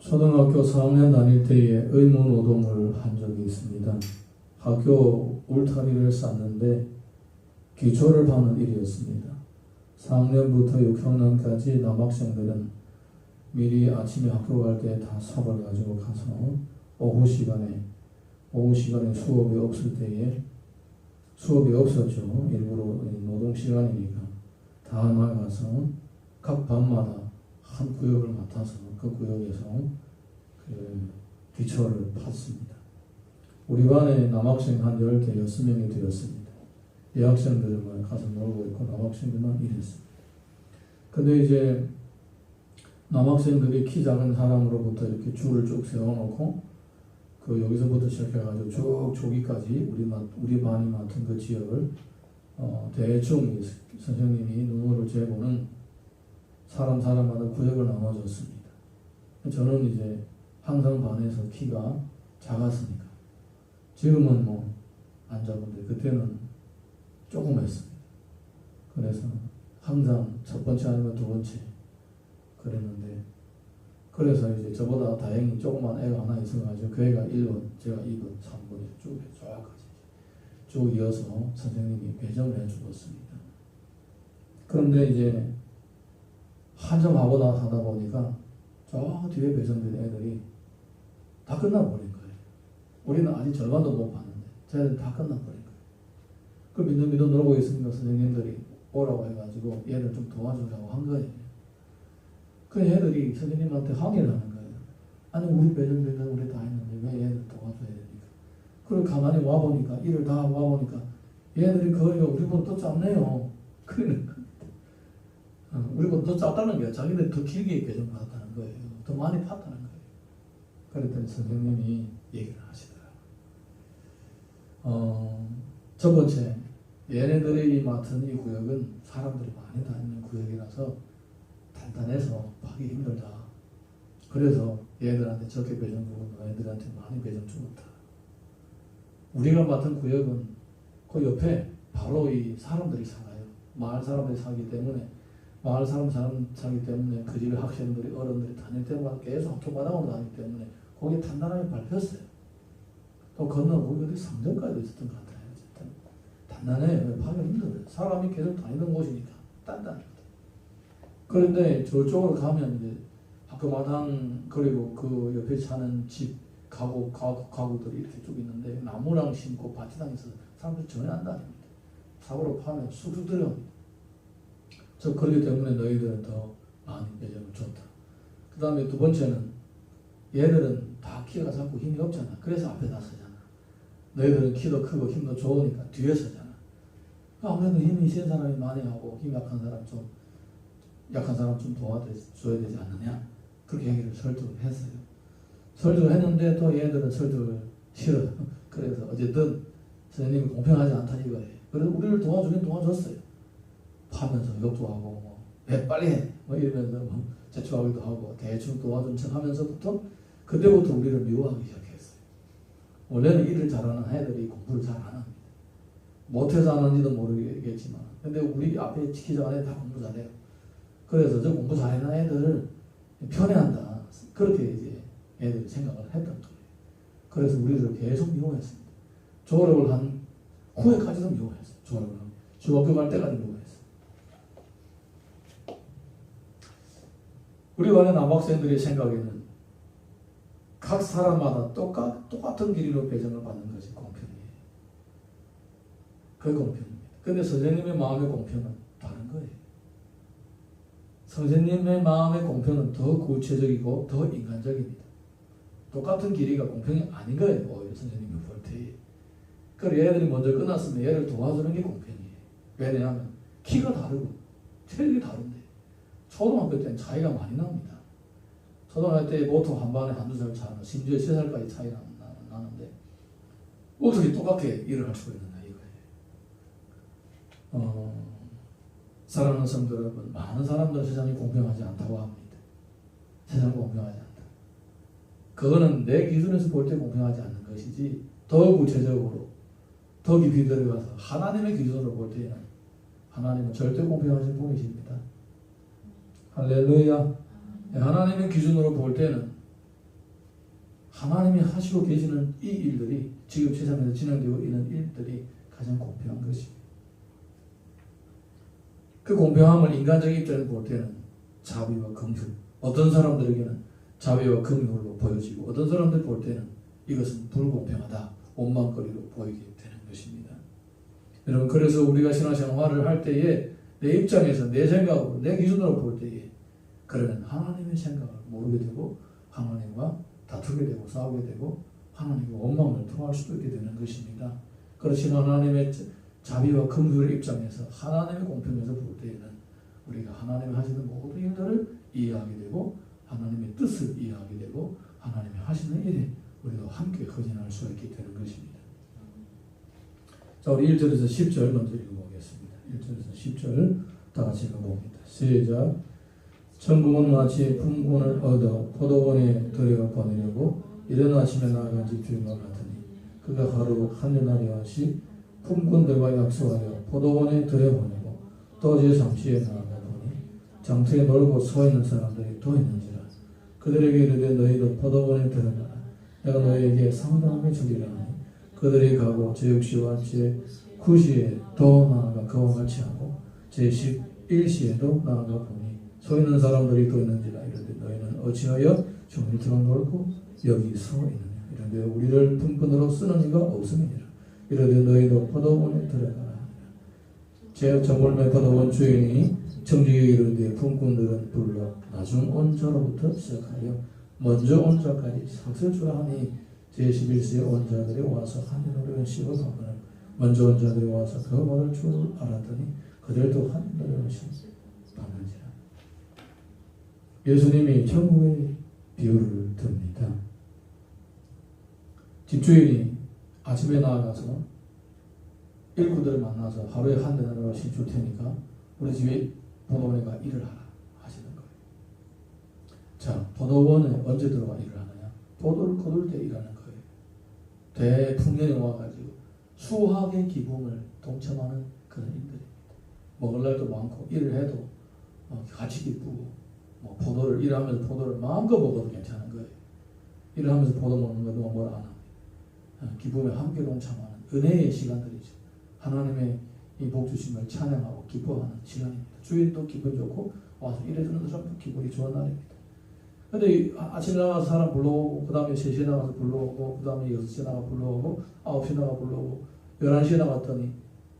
초등학교 4학년 다닐 때에 의무노동을 한 적이 있습니다. 학교 울타리를 쌓는데 기초를 파는 일이었습니다. 4학년부터 6학년까지 남학생들은 미리 아침에 학교 갈 때 다 삽을 가지고 가서 오후 시간에 수업이 없을 때에 수업이 없었죠. 일부러 노동 시간이니까 다 나가서 각 반마다 한 구역을 맡아서 그 구역에서 그 기초를 팠습니다. 우리 반에 남학생 한 16명이 되었습니다. 여학생들만 가서 놀고 있고 남학생들만 일했습니다. 근데 이제 남학생들이 키 작은 사람으로부터 이렇게 줄을 쭉 세워놓고 그 여기서부터 시작해가지고 쭉 조기까지 우리 반이 맡은 그 지역을 대충 선생님이 눈으로 재보는 사람마다 구역을 나눠줬습니다. 저는 이제 항상 반에서 키가 작았으니까 지금은 뭐 안 작은데 그때는 조금 했습니다. 그래서 항상 첫 번째 아니면 두 번째 그랬는데 그래서 이제 저보다 다행히 조그만 애가 하나 있어가지고 그 애가 1번, 제가 2번, 3번에 쭉 이어서 선생님이 배정을 해주었습니다. 그런데 이제 한점하고 나서 하다 보니까 저 뒤에 배정된 애들이 다 끝나버린 거예요. 우리는 아직 절반도 못 봤는데 쟤들 다 끝나버린 거예요. 그 믿음 놀고 있으니까 선생님들이 오라고 해가지고 얘를 좀 도와주려고 한 거예요. 그 애들이 선생님한테 항의를 하는 거예요. 아니 우리 배정된 거 우리 다 했는데 왜 얘를 도와줘야 됩니까? 그리고 가만히 와보니까 일을 다 와보니까 얘들이 거의 우리보다 더 짧네요. 그러는 거예요. 우리보다 더 짧다는 게 자기들 더 길게 배정받았다는 거예요. 더 많이 팠다는 거예요. 그랬더니 선생님이 얘기를 하시더라고요. 첫 번째, 얘네들이 맡은 이 구역은 사람들이 많이 다니는 구역이라서 단단해서 파기 힘들다. 그래서 얘들한테 적게 배정 주고 너희들한테 많이 배정 주었다. 우리가 맡은 구역은 그 옆에 바로 이 사람들이 살아요. 마을 사람들이 살기 때문에 그 집에 학생들이 어른들이 다닐 때마다 계속 학교 마당으로 다니기 때문에 거기에 단단하게 밟혔어요. 또 건너고 어디 상점까지 있었던 것 같아요. 단단해요. 파기 힘들어요. 사람이 계속 다니는 곳이니까 단단해요. 그런데 저쪽으로 가면 이제 학교 마당 그리고 그 옆에 사는 집 가구들이 이렇게 쭉 있는데 나무랑 심고 밭이랑 있어서 사람들이 전혀 안 다닙니다. 삽으로 파면 쑥쑥 들어갑니다. 그렇기 때문에 너희들은 더 많이 배정을 줬다. 그 다음에 두 번째는 얘들은 다 키가 작고 힘이 없잖아. 그래서 앞에 나서잖아. 너희들은 키도 크고 힘도 좋으니까 뒤에 서잖아. 아무래도 힘이 센 사람이 많이 하고 힘 약한 사람 좀 도와줘야 되지 않느냐. 그렇게 얘기를 설득을 했어요. 설득을 했는데 또 얘들은 설득을 싫어요. 그래서 어쨌든 선생님이 공평하지 않다 이거예요. 그래서 우리를 도와주긴 도와줬어요. 파면서 욕도 하고 왜 빨리 해 이러면서 제출하기도 하고 대충 도와준 척 하면서부터 그때부터 우리를 미워하기 시작했어요. 원래는 일을 잘하는 애들이 공부를 잘 안 합니다. 못해서 하는지도 모르겠지만 근데 우리 앞에 지키자 안에 다 공부 잘해요. 그래서 저 공부 잘하는 애들을 편애한다. 그렇게 이제 애들이 생각을 했던 거예요. 그래서 우리를 계속 미워했습니다. 졸업을 한 후에까지도 미워했어요. 중학교 갈 때까지 미워했어요. 우리 반의 남학생들의 생각에는 각 사람마다 똑같은 길이로 배정을 받는 것이 공평이에요. 그게 공평입니다. 근데 선생님의 마음의 공평은 다른 거예요. 선생님의 마음의 공평은 더 구체적이고 더 인간적입니다. 똑같은 길이가 공평이 아닌 거예요. 오히려 선생님이 볼 때. 그래서 얘들이 먼저 끝났으면 얘를 도와주는 게 공평이에요. 왜냐하면 키가 다르고 체력이 다른데 초등학교 때는 차이가 많이 납니다. 초등학교 때 보통 한 반에 한두 살 차는 심지어 3살까지 차이 나는데 어떻게 똑같게 일을 할 수가 있느냐 이거예요. 사랑하는 성도 여러분, 많은 사람들은 세상이 공평하지 않다고 합니다. 세상이 공평하지 않다. 그거는 내 기준에서 볼 때 공평하지 않는 것이지 더 구체적으로 더 깊이 들어가서 하나님의 기준으로 볼 때는 하나님은 절대 공평하신 분이십니다. 할렐루야. 하나님의 기준으로 볼 때는 하나님이 하시고 계시는 이 일들이 지금 세상에서 진행되고 있는 일들이 가장 공평한 것입니다. 그 공평함을 인간적인 입장에서 볼 때는 자비와 긍휼, 어떤 사람들에게는 자비와 긍휼로 보여지고 어떤 사람들 볼 때는 이것은 불공평하다, 원망거리로 보이게 되는 것입니다. 여러분, 그래서 우리가 신앙생활을 할 때에 내 입장에서 내 생각으로 내 기준으로 볼 때에 그러면 하나님의 생각을 모르게 되고 하나님과 다투게 되고 싸우게 되고 하나님과 원망을 통할 수도 있게 되는 것입니다. 그렇지만 하나님의 자비와 긍휼의 입장에서 하나님의 공평에서 볼 때에는 우리가 하나님이 하시는 모든 일들을 이해하게 되고 하나님의 뜻을 이해하게 되고 하나님이 하시는 일에 우리도 함께 헌신할 수 있게 되는 것입니다. 자, 우리 1절에서 10절 먼저 읽어보겠습니다. 1절에서 10절 다 같이 읽어봅니다. 시작. 천국은 마치 품꾼을 얻어 포도원에 들여 보내려고 이른 아침에 나아간 집주인과 같으니 그가 하루 한여날이었이 품꾼들과 약속하여 포도원에 들여보내고 또 제3시에 나아가 보니 장터에 놀고 서 있는 사람들이 또 있는지라. 그들에게 이르되 너희도 포도원에 들어가라. 내가 너희에게 상당하게 주리라 하니 그들이 가고 제6시와 제9시에 또 나아가 그와 같이 하고 제11시에도 나아가 보니 서 있는 사람들이 또 있는지라. 이르되 너희는 어찌하여 종일토록 놀고 여기 서 있느냐. 이르되 우리를 품꾼으로 쓰는 이가 없음이니라. 이르되 너희도 포도원에 들어가라. 제 저물매 포도원 주인이 청지기에 이르되 품꾼들은 불러 나중 온 자로부터 시작하여 먼저 온 자까지 삭슬 주라 하니 제11시에 온 자들이 와서 한여노래 씹어 가거늘 먼저 온 자들이 와서 그 받을 줄 알았더니 그들도 한여노래 씹어 받는지라. 예수님이 천국의 비유를 듭니다. 집주인이 아침에 나아가서 일꾼들을 만나서 하루에 한 대나리로 줄 테니까 우리 집에 포도원에 가 일을 하라 하시는 거예요. 자, 포도원에 언제 들어가 일을 하느냐? 포도를 거둘 때 일하는 거예요. 대풍년이 와가지고 수확의 기쁨을 동참하는 그런 일들입니다. 먹을 날도 많고 일을 해도 같이 기쁘고 포도를 일하면서 포도를 마음껏 먹어도 괜찮은 거예요. 일을 하면서 포도 먹는 것도 뭐라 안 합니다. 기쁨에 함께 동참하는 은혜의 시간들이죠. 하나님의 이 복 주심을 찬양하고 기뻐하는 시간입니다. 주일도 기분 좋고 와서 일해주는 사람도 기분이 좋은 날입니다. 근데 아침에 나가서 사람 불러오고 그 다음에 3시에 나가서 불러오고 그 다음에 6시에 나가 불러오고 9시에 나가 불러오고 11시에 나갔더니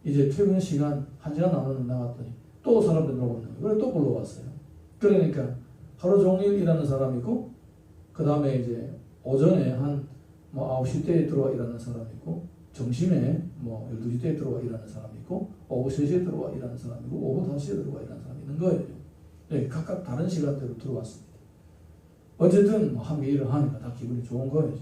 이제 퇴근 시간 1시간 남았는데 나갔더니 또 사람들 들어오는 거예요. 그래 또 불러왔어요. 그러니까 하루 종일 일하는 사람이 있고 그 다음에 이제 오전에 한 9시 때에 들어와 일하는 사람이 있고 점심에 12시 때에 들어와 일하는 사람이 있고 오후 3시에 들어와 일하는 사람이 있고 오후 5시에 들어와 일하는 사람이 있는 거예요. 네, 각각 다른 시간대로 들어왔습니다. 어쨌든 함께 일을 하니까 다 기분이 좋은 거예요.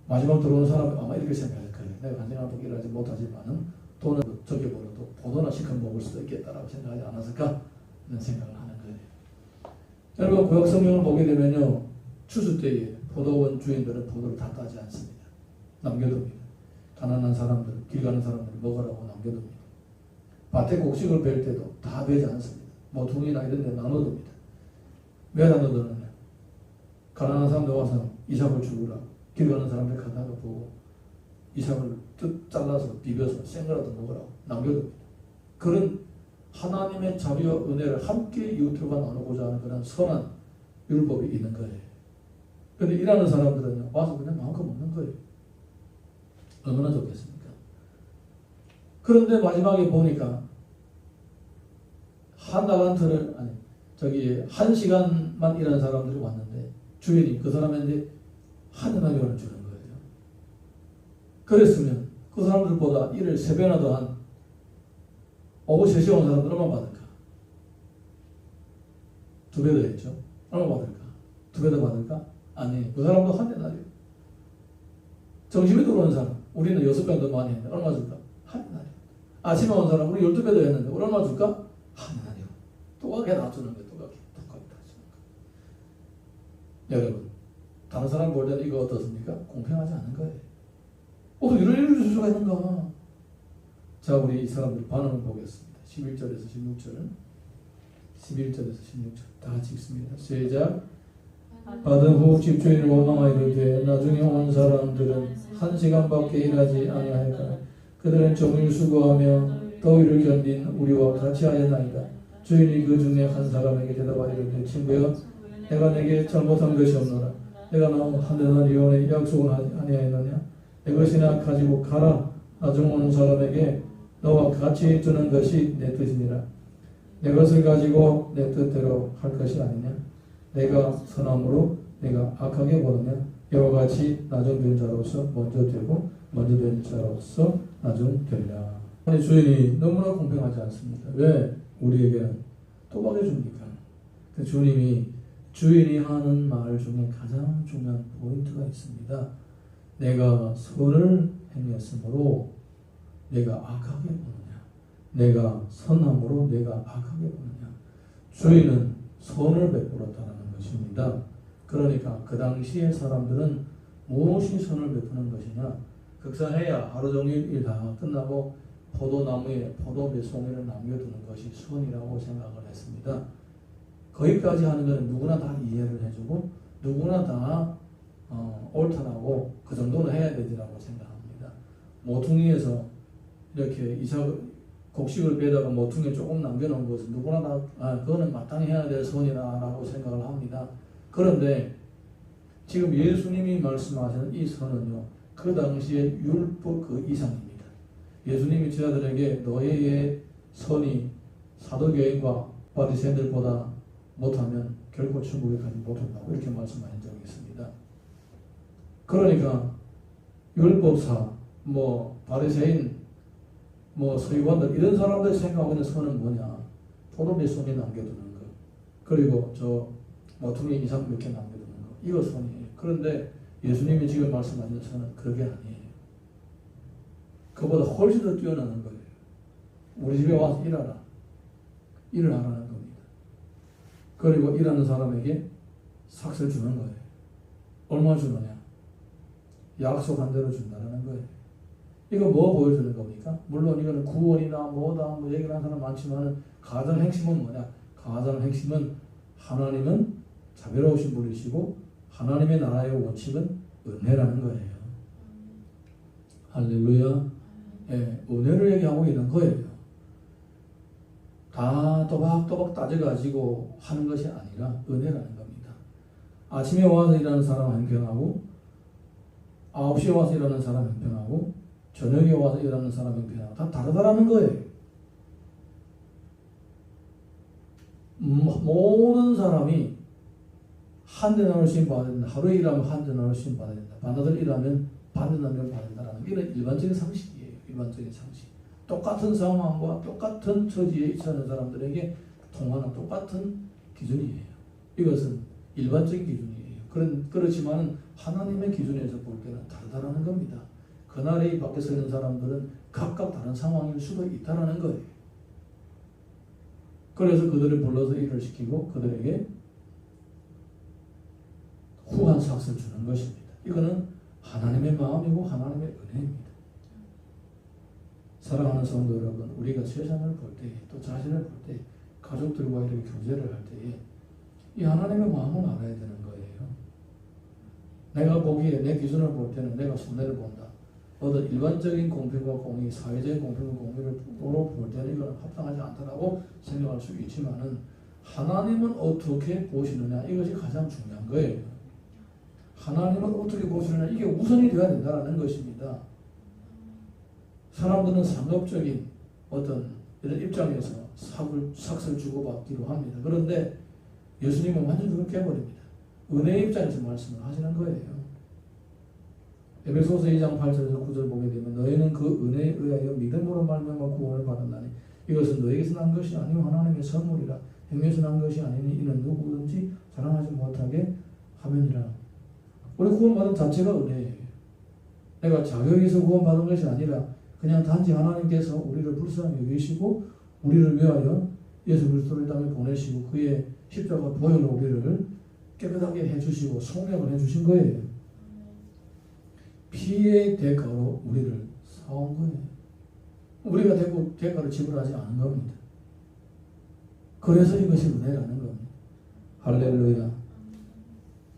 마지막 들어온 사람은 아마 이렇게 생각할 거예요. 내가 한 시간 동안 일하지 못하지만은 돈을 적게 벌어도 포도나 시큼 먹을 수도 있겠다라고 생각하지 않았을까? 이런 생각을 하는 거예요. 여러분, 구약 성경을 보게 되면요, 추수 때에 포도원 주인들은 포도를 다 따지 않습니다. 남겨둡니다. 가난한 사람들, 길 가는 사람들 먹으라고 남겨둡니다. 밭에 곡식을 벨 때도 다 베지 않습니다. 모퉁이나 이런 데 나눠둡니다. 왜 나눠두느냐? 가난한 사람들 와서 이삭을 주구라. 길 가는 사람들 가다가 보고 이삭을 뜯 잘라서 비벼서 생거라도 먹으라고 남겨둡니다. 그런 하나님의 자비와 은혜를 함께 이웃들과 나누고자 하는 그런 선한 율법이 있는 거예요. 그런데 일하는 사람들은 와서 그냥 마음껏 먹는 거예요. 얼마나 좋겠습니까? 그런데 마지막에 보니까 한 시간만 일하는 사람들이 왔는데 주인이 그 사람한테 한 데나리온을 주는 거예요. 그랬으면 그 사람들보다 일을 3배나 더한 오후 3시에 온 사람들 얼마 받을까? 2배 더 했죠. 얼마 받을까? 2배 더 받을까? 아니, 그 사람도 한 데나리온. 점심에 들어온 사람, 우리는 6배 더 많이 했는데 얼마 줄까? 한 데나리온. 아침에 온 사람, 우리 12배 더 했는데 우리 얼마 줄까? 한 데나리온. 똑같게 놔주는 거예요. 똑같게 놔주는 거예요. 여러분, 다른 사람 볼 때는 이거 어떻습니까? 공평하지 않은 거예요. 어떻게 이런 일을 줄 수가 있는가? 자, 우리 이 사람들 반응을 보겠습니다. 11절에서 16절은 11절에서 16절 다 같이 읽습니다. 시작. 받은 후 집주인을 원망하이르되 나중에 온 사람들은 1시간밖에 일하지 아니하였다. 그들은 종일 수고하며 더위를 견딘 우리와 같이 하였나이다. 주인이 그 중에 한 사람에게 대답하이르되 친구여 내가 내게 잘못한 것이 없노라. 내가 너 한대나 이혼의 약속을 아니하였느냐. 내 것이나 가지고 가라. 나중 오는 사람에게 너와 같이 주는 것이 내 뜻이니라. 내 것을 가지고 내 뜻대로 할 것이 아니냐. 내가 선함으로 내가 악하게 보느냐. 이와 같이 나중된 자로서 먼저 되고 먼저 된 자로서 나중되리라. 아니 주인이 너무나 공평하지 않습니까? 왜 우리에게 도박해 줍니까? 그 주인이 하는 말 중에 가장 중요한 포인트가 있습니다. 내가 선을 행했으므로 내가 악하게 보느냐. 내가 선함으로 내가 악하게 보느냐. 주인은 선을 베풀었다는 것입니다. 그러니까 그 당시의 사람들은 무엇이 선을 베푸는 것이냐. 극사해야 하루 종일 일 다 끝나고 포도나무에 포도 몇 송이를 남겨두는 것이 선이라고 생각을 했습니다. 거기까지 하는 것은 누구나 다 이해를 해주고 누구나 다 옳다라고 그 정도는 해야 되지라고 생각합니다. 모퉁이에서 이렇게 곡식을 빼다가 모퉁이에 조금 남겨놓은 것은 누구나 다 그거는 마땅히 해야 될 선이라고 생각을 합니다. 그런데 지금 예수님이 말씀하시는 이 선은요, 그 당시의 율법 그 이상입니다. 예수님이 제자들에게 너희의 선이 사도교인과 바리새인들보다 못하면 결코 천국에 가지 못한다고 이렇게 말씀하신 적이 있습니다. 그러니까 율법사, 바리새인, 서기관들 이런 사람들이 생각하고 있는 선은 뭐냐? 포도 몇 송이 남겨두는 것, 그리고 모퉁이 이상 몇 개 남겨두는 것, 이거 선이에요. 그런데 예수님이 지금 말씀하시는 선은 그게 아니에요. 그보다 훨씬 더 뛰어나는 거예요. 우리 집에 와서 일하라. 일을 하라는 겁니다. 그리고 일하는 사람에게 삭을 주는 거예요. 얼마 주느냐? 약속한 대로 준다는 거예요. 이거 뭐 보여주는 겁니까? 물론 이거는 구원이나 뭐다 얘기를 하는 사람 많지만 가장 핵심은 뭐냐? 가장 핵심은 하나님은 자비로우신 분이시고 하나님의 나라의 원칙은 은혜라는 거예요. 할렐루야. 예, 은혜를 얘기하고 있는 거예요. 다 또박또박 따져가지고 하는 것이 아니라 은혜라는 겁니다. 아침에 와서 일하는 사람 형편하고 9시에 와서 일하는 사람 형편하고 저녁에 와서 일하는 사람 형편하고 다 다르다라는 거예요. 모든 사람이 한 데나리씩 받아야 된다. 하루에 일하면 한 데나리씩 받아야 된다. 반나절 일하면 반 데나리를 받아야 된다는 게 이런 일반적인 상식이에요. 일반적인 상식. 똑같은 상황과 똑같은 처지에 있는 사람들에게 통하는 똑같은 기준이에요. 이것은 일반적인 기준이에요. 그렇지만 하나님의 기준에서 볼 때는 다르다는 겁니다. 그날에 밖에 서 있는 사람들은 각각 다른 상황일 수도 있다는 거예요. 그래서 그들을 불러서 일을 시키고 그들에게 후한 삭을 주는 것입니다. 이거는 하나님의 마음이고 하나님의 은혜입니다. 사랑하는 성도 여러분, 우리가 세상을 볼 때, 또 자신을 볼 때, 가족들과 이렇게 교제를 할 때에 이 하나님의 마음을 알아야 되는 거예요. 내가 보기에 내 기준을 볼 때는 내가 손해를 본다. 어떤 일반적인 공평과 공의, 사회적인 공평과 공의를 볼 때는 이건 합당하지 않다라고 생각할 수 있지만은 하나님은 어떻게 보시느냐, 이것이 가장 중요한 거예요. 하나님은 어떻게 보시느냐, 이게 우선이 되어야 된다는 것입니다. 사람들은 상업적인 어떤 이런 입장에서 삭을 주고받기로 합니다. 그런데 예수님은 완전히 그렇게 해버립니다. 은혜의 입장에서 말씀을 하시는 거예요. 에베소서 2장 8절에서 9절 보게 되면 너희는 그 은혜에 의하여 믿음으로 말미암아 구원을 받았나니 이것은 너에게서 난 것이 아니요 하나님의 선물이라. 행위에서 난 것이 아니니 이는 누구든지 자랑하지 못하게 하면이라. 우리 구원받은 자체가 은혜예요. 내가 자격에서 구원받은 것이 아니라 그냥 단지 하나님께서 우리를 불쌍히 여기시고 우리를 위하여 예수 그리스도를 땅에 보내시고 그의 십자가 보혈로 우리를 깨끗하게 해주시고 속량을 해주신 거예요. 피의 대가로 우리를 사온 거예요. 우리가 대가를 지불하지 않은 겁니다. 그래서 이것이 은혜라는 겁니다. 할렐루야.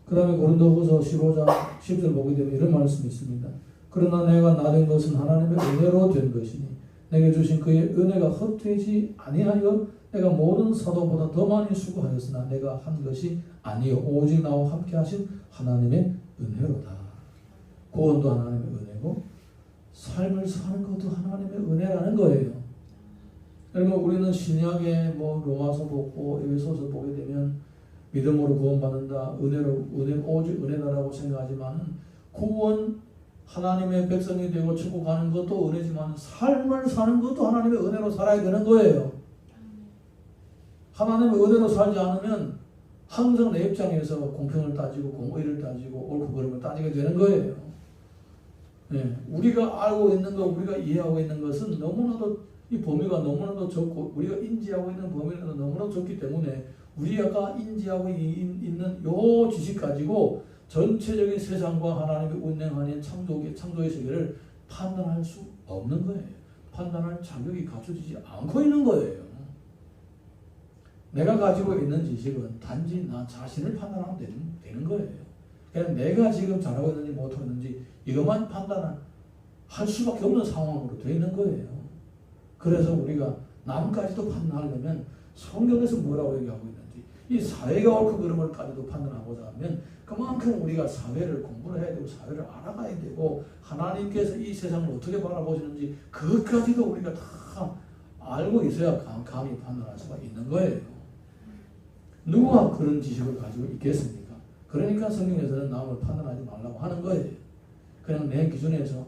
그 다음에 고린도후서 15장 10절 보게 되면 이런 말씀이 있습니다. 그러나 내가 나 된 것은 하나님의 은혜로 된 것이니 내게 주신 그의 은혜가 헛되지 아니하여 내가 모든 사도보다 더 많이 수고하였으나 내가 한 것이 아니요 오직 나와 함께 하신 하나님의 은혜로다. 구원도 하나님의 은혜고 삶을 사는 것도 하나님의 은혜라는 거예요. 여러분 우리는 신약에 로마서 보고 에베소서 보게 되면 믿음으로 구원받는다, 오직 은혜다라고 생각하지만 구원 하나님의 백성이 되고 천국 가는 것도 은혜지만 삶을 사는 것도 하나님의 은혜로 살아야 되는 거예요. 하나님의 은혜로 살지 않으면 항상 내 입장에서 공평을 따지고 공의를 따지고 옳고 그름을 따지게 되는 거예요. 네, 우리가 알고 있는 것, 우리가 이해하고 있는 것은 너무나도 이 범위가 너무나도 적고 우리가 인지하고 있는 범위가 너무나도 적기 때문에 우리가 인지하고 있는 요 지식 가지고 전체적인 세상과 하나님이 운행하는 창조의 세계를 판단할 수 없는 거예요. 판단할 자격이 갖춰지지 않고 있는 거예요. 내가 가지고 있는 지식은 단지 나 자신을 판단하면 되는 거예요. 그냥 내가 지금 잘하고 있는지 못하고 있는지 이것만 판단할 수밖에 없는 상황으로 되어 있는 거예요. 그래서 우리가 남까지도 판단하려면 성경에서 뭐라고 얘기하고 있는지 이 사회가 옳고 그름을까지도 판단하고자 하면 그만큼 우리가 사회를 공부를 해야 되고 사회를 알아가야 되고 하나님께서 이 세상을 어떻게 바라보시는지 그것까지도 우리가 다 알고 있어야 감히 판단할 수가 있는 거예요. 누가 그런 지식을 가지고 있겠습니까? 그러니까 성경에서는 남을 판단하지 말라고 하는 거예요. 그냥 내 기준에서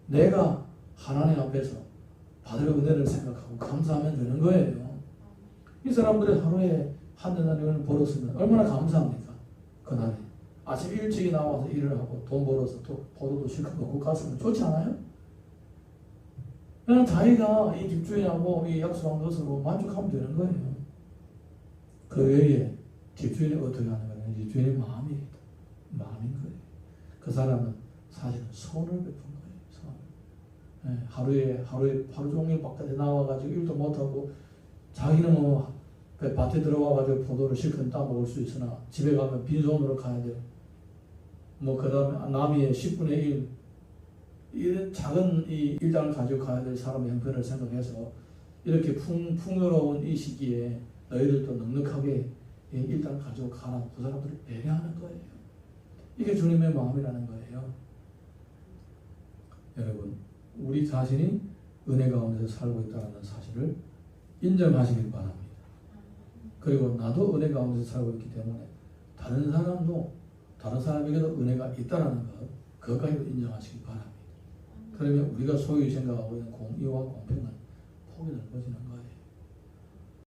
내가 하나님 앞에서 받을 은혜를 생각하고 감사하면 되는 거예요. 이 사람들이 하루에 한두 달을 벌었으면 얼마나 감사합니까? 그날에 아침 일찍이 나와서 일을 하고 돈 벌어서 또 포도도 실컷 먹고 갔으면 좋지 않아요? 그냥 자기가 이 집주인하고 이 약속한 것으로 만족하면 되는 거예요. 그 외에 집주인이 어떻게 하는 거예요? 집주인의 마음인 거예요. 그 사람은 사실은 선을 베푼 거예요. 하루 종일 바깥에 나와가지고 일도 못하고 자기는 밭에 들어가가지고 포도를 실컷 따먹을 수 있으나 집에 가면 빈손으로 가야 돼요. 그 다음에 남이의 10분의 1 이런 작은 이 일당을 가지고 가야 될 사람의 형편을 생각해서 이렇게 풍요로운 이 시기에 너희들도 넉넉하게 일당을 가지고 가라고 그 사람들을 배려하는 거예요. 이게 주님의 마음이라는 거예요. 여러분 우리 자신이 은혜 가운데서 살고 있다는 사실을 인정하시길 바랍니다. 그리고 나도 은혜 가운데서 살고 있기 때문에 다른 사람에게도 은혜가 있다는 것 그것까지도 인정하시길 바랍니다. 그러면 우리가 소위 생각하고 있는 공의와 공평은